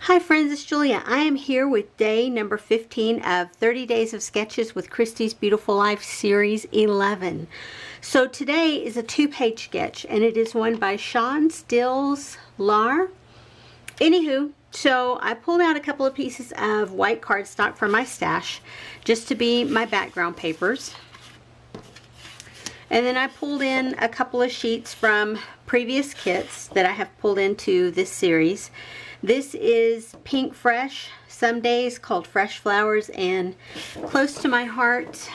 Hi friends, it's Julia. I am here with day number 15 of 30 Days of Sketches with Christy's Beautiful Life Series 11. So today is a two-page sketch and it is one by Sean Stills Lar. Anywho, so I pulled out a couple of pieces of white cardstock from my stash just to be my background papers. And then I pulled in a couple of sheets from previous kits that I have pulled into this series. This is Pink Fresh, some days called Fresh Flowers, and close to my heart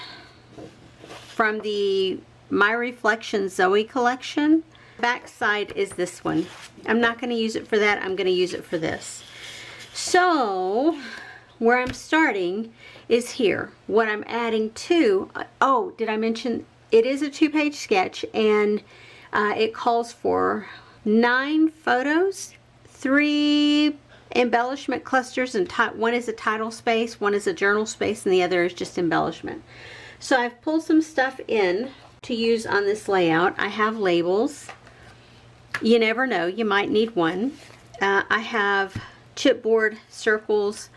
from the My Reflection Zoe collection. Back side is this one. I'm not going to use it for that, I'm going to use it for this. So where I'm starting is here. What I'm adding to, oh, did I mention it is a two-page sketch, and it calls for 9 photos, 3 embellishment clusters, and one is a title space, one is a journal space, and the other is just embellishment. So I've pulled some stuff in to use on this layout. I have labels. You never know, you might need one. I have chipboard circles,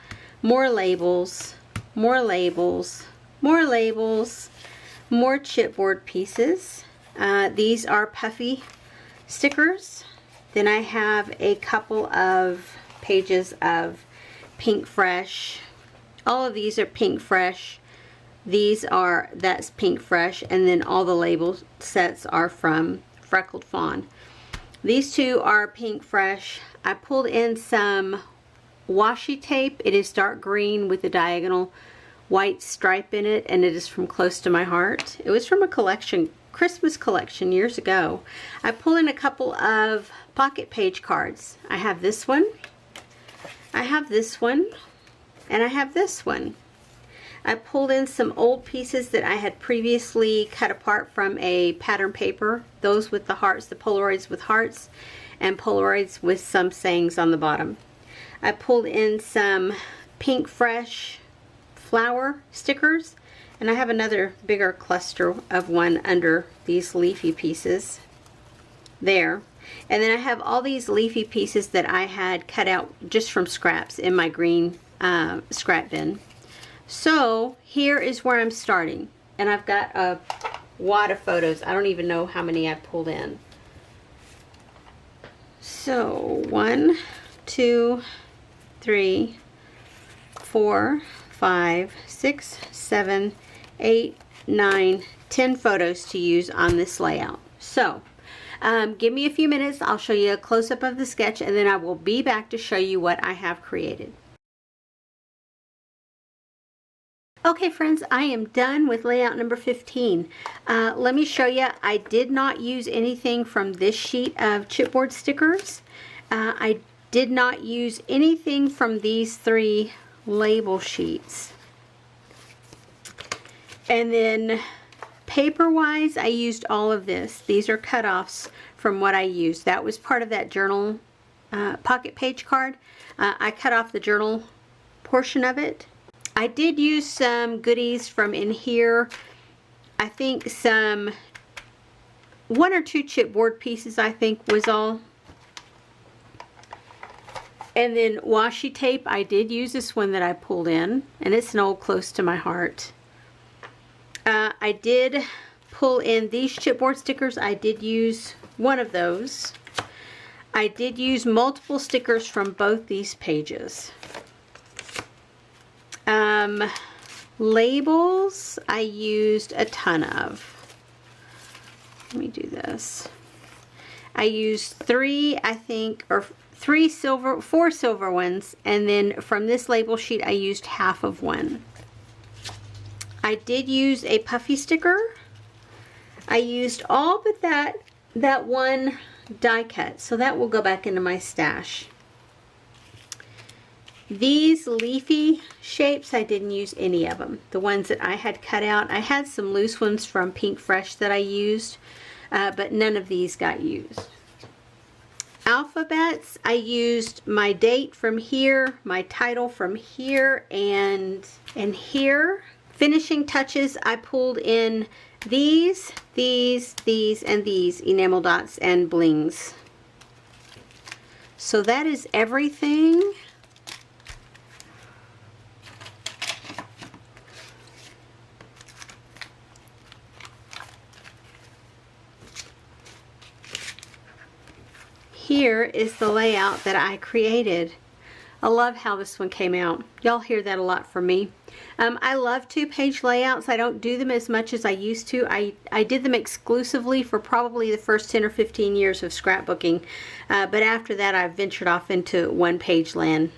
more labels, more labels, more labels, more chipboard pieces. These are puffy stickers. Then I have a couple of pages of Pink Fresh. All of these are Pink Fresh. That's Pink Fresh, and then all the label sets are from Freckled Fawn. These two are Pink Fresh. I pulled in some washi tape. It is dark green with a diagonal white stripe in it, and it is from Close to My Heart. It was from a collection, Christmas collection years ago. I pulled in a couple of pocket page cards. I have this one, I have this one, and I have this one. I pulled in some old pieces that I had previously cut apart from a pattern paper, those with the hearts, the Polaroids with hearts, and Polaroids with some sayings on the bottom. I pulled in some Pink Fresh flower stickers, and I have another bigger cluster of one under these leafy pieces there. And then I have all these leafy pieces that I had cut out just from scraps in my green scrap bin. So here is where I'm starting, and I've got a wad of photos. I don't even know how many I pulled in. So 1, 2, 3, 4, 5, 6, 7, 8, 9, 10 photos to use on this layout. So give me a few minutes. I'll show you a close-up of the sketch, and then I will be back to show you what I have created. Okay friends, I am done with layout number 15. Let me show you, I did not use anything from this sheet of chipboard stickers. I did not use anything from these 3 label sheets. And then paper-wise, I used all of this. These are cut-offs from what I used. That was part of that journal pocket page card. I cut off the journal portion of it. I did use some goodies from in here. I think one or two chipboard pieces, I think, was all. And then washi tape, I did use this one that I pulled in, and it's an old Close to My Heart. I did pull in these chipboard stickers. I did use one of those. I did use multiple stickers from both these pages. Labels, I used a ton of. Let me do this. I used 3, I think, or 4 silver ones, and then from this label sheet I used half of one. I did use a puffy sticker. I used all but that one die cut, so that will go back into my stash. These leafy shapes, I didn't use any of them. The ones that I had cut out, I had some loose ones from Pink Fresh that I used, but none of these got used. Alphabets, I used my date from here, my title from here, and here. Finishing touches, I pulled in these, and these enamel dots and blings. So that is everything here is the layout that I created. I love how this one came out. Y'all hear that a lot from me. I love 2-page layouts. I don't do them as much as I used to. I did them exclusively for probably the first 10 or 15 years of scrapbooking. But after that, I've ventured off into 1-page land.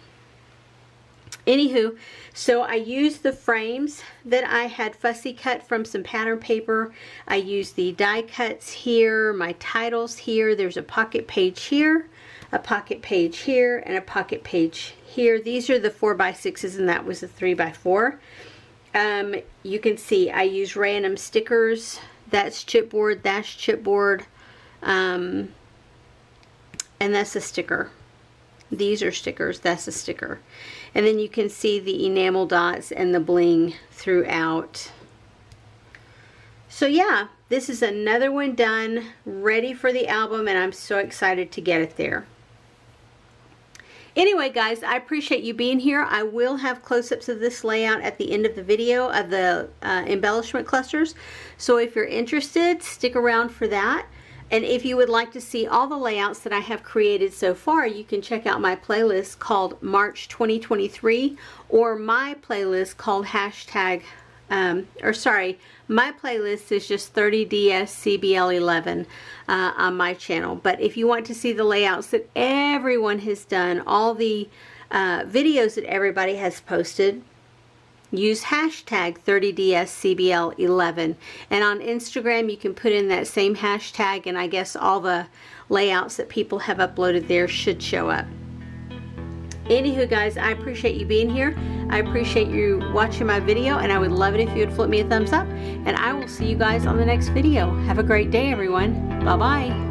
Anywho, so I used the frames that I had fussy cut from some pattern paper. I used the die cuts here, my titles here. There's a pocket page here, a pocket page here, and a pocket page here. These are the 4x6s, and that was a 3x4. You can see I use random stickers. That's chipboard, that's chipboard, and that's a sticker. These are stickers, that's a sticker. And then you can see the enamel dots and the bling throughout. So yeah, this is another one done, ready for the album, and I'm so excited to get it there. Anyway, guys, I appreciate you being here. I will have close-ups of this layout at the end of the video of the embellishment clusters. So if you're interested, stick around for that. And if you would like to see all the layouts that I have created so far, you can check out my playlist called March 2023 or my playlist called hashtag, my playlist is just 30DSCBL11 on my channel. But if you want to see the layouts that everyone has done, all the videos that everybody has posted, use hashtag 30DSCBL11. And on Instagram, you can put in that same hashtag, and I guess all the layouts that people have uploaded there should show up. Anywho, guys, I appreciate you being here. I appreciate you watching my video, and I would love it if you would flip me a thumbs up. And I will see you guys on the next video. Have a great day, everyone. Bye-bye.